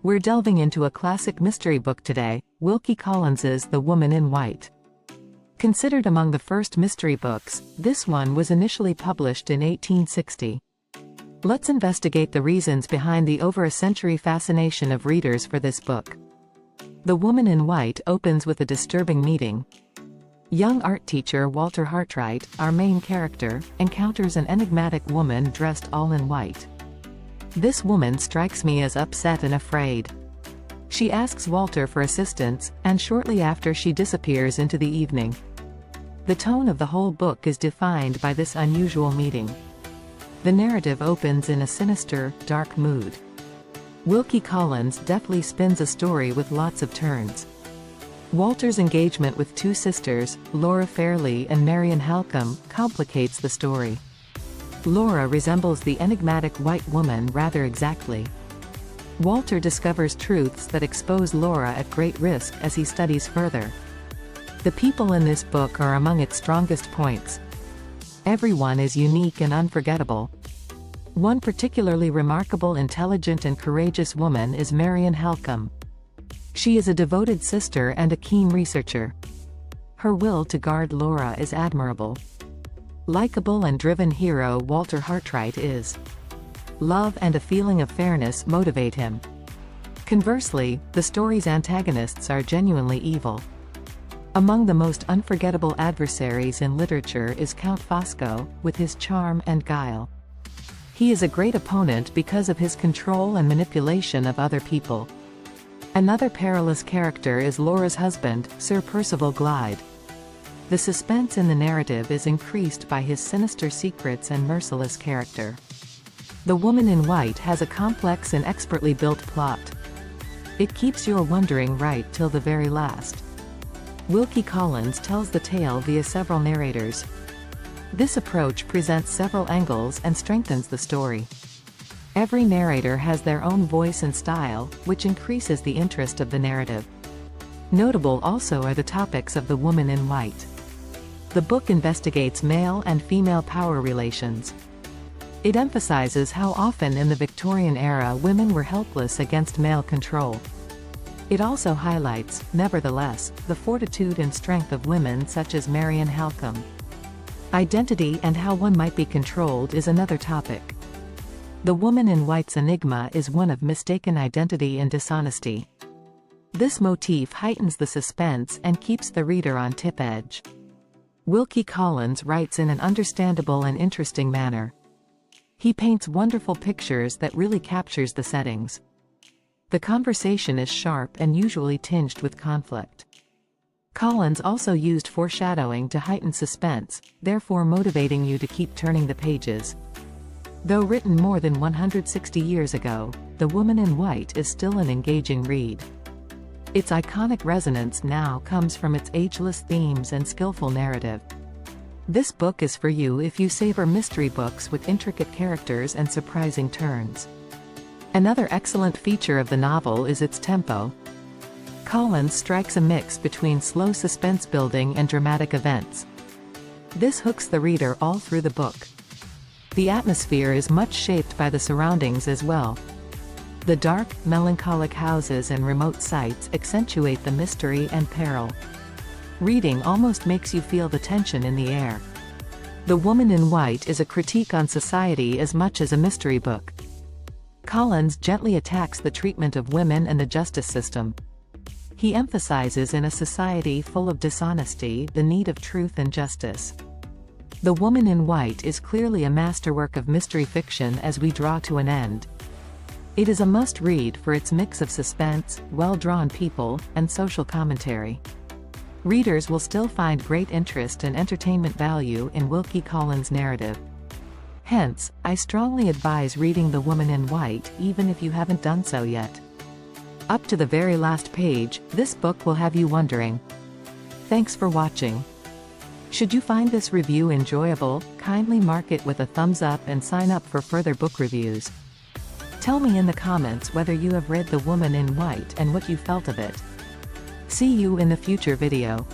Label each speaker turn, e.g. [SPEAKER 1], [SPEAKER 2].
[SPEAKER 1] We're delving into a classic mystery book today, Wilkie Collins's The Woman in White. Considered among the first mystery books, this one was initially published in 1860. Let's investigate the reasons behind the over-a-century fascination of readers for this book. The Woman in White opens with a disturbing meeting. Young art teacher Walter Hartright, our main character, encounters an enigmatic woman dressed all in white. This woman strikes me as upset and afraid. She asks Walter for assistance, and shortly after she disappears into the evening. The tone of the whole book is defined by this unusual meeting. The narrative opens in a sinister, dark mood. Wilkie Collins deftly spins a story with lots of turns. Walter's engagement with two sisters, Laura Fairlie and Marian Halcombe, complicates the story. Laura resembles the enigmatic white woman rather exactly. Walter discovers truths that expose Laura at great risk as he studies further. The people in this book are among its strongest points. Everyone is unique and unforgettable. One particularly remarkable, intelligent and courageous woman is Marian Halcombe. She is a devoted sister and a keen researcher. Her will to guard Laura is admirable. Likeable and driven hero Walter Hartright is. Love and a feeling of fairness motivate him. Conversely, the story's antagonists are genuinely evil. Among the most unforgettable adversaries in literature is Count Fosco, with his charm and guile. He is a great opponent because of his control and manipulation of other people. Another perilous character is Laura's husband, Sir Percival Glyde. The suspense in the narrative is increased by his sinister secrets and merciless character. The Woman in White has a complex and expertly built plot. It keeps you wondering right till the very last. Wilkie Collins tells the tale via several narrators. This approach presents several angles and strengthens the story. Every narrator has their own voice and style, which increases the interest of the narrative. Notable also are the topics of The Woman in White. The book investigates male and female power relations. It emphasizes how often in the Victorian era women were helpless against male control. It also highlights, nevertheless, the fortitude and strength of women such as Marian Halcombe. Identity and how one might be controlled is another topic. The Woman in White's enigma is one of mistaken identity and dishonesty. This motif heightens the suspense and keeps the reader on tip edge. Wilkie Collins writes in an understandable and interesting manner. He paints wonderful pictures that really captures the settings. The conversation is sharp and usually tinged with conflict. Collins also used foreshadowing to heighten suspense, therefore motivating you to keep turning the pages. Though written more than 160 years ago, The Woman in White is still an engaging read. Its iconic resonance now comes from its ageless themes and skillful narrative. This book is for you if you savor mystery books with intricate characters and surprising turns. Another excellent feature of the novel is its tempo. Collins strikes a mix between slow suspense building and dramatic events. This hooks the reader all through the book. The atmosphere is much shaped by the surroundings as well. The dark, melancholic houses and remote sites accentuate the mystery and peril. Reading almost makes you feel the tension in the air. The Woman in White is a critique on society as much as a mystery book. Collins gently attacks the treatment of women and the justice system. He emphasizes in a society full of dishonesty the need of truth and justice. The Woman in White is clearly a masterwork of mystery fiction as we draw to an end. It is a must-read for its mix of suspense, well-drawn people, and social commentary. Readers will still find great interest and entertainment value in Wilkie Collins' narrative. Hence, I strongly advise reading The Woman in White even if you haven't done so yet. Up to the very last page, this book will have you wondering. Thanks for watching. Should you find this review enjoyable, kindly mark it with a thumbs up and sign up for further book reviews. Tell me in the comments whether you have read The Woman in White and what you felt of it. See you in the future video.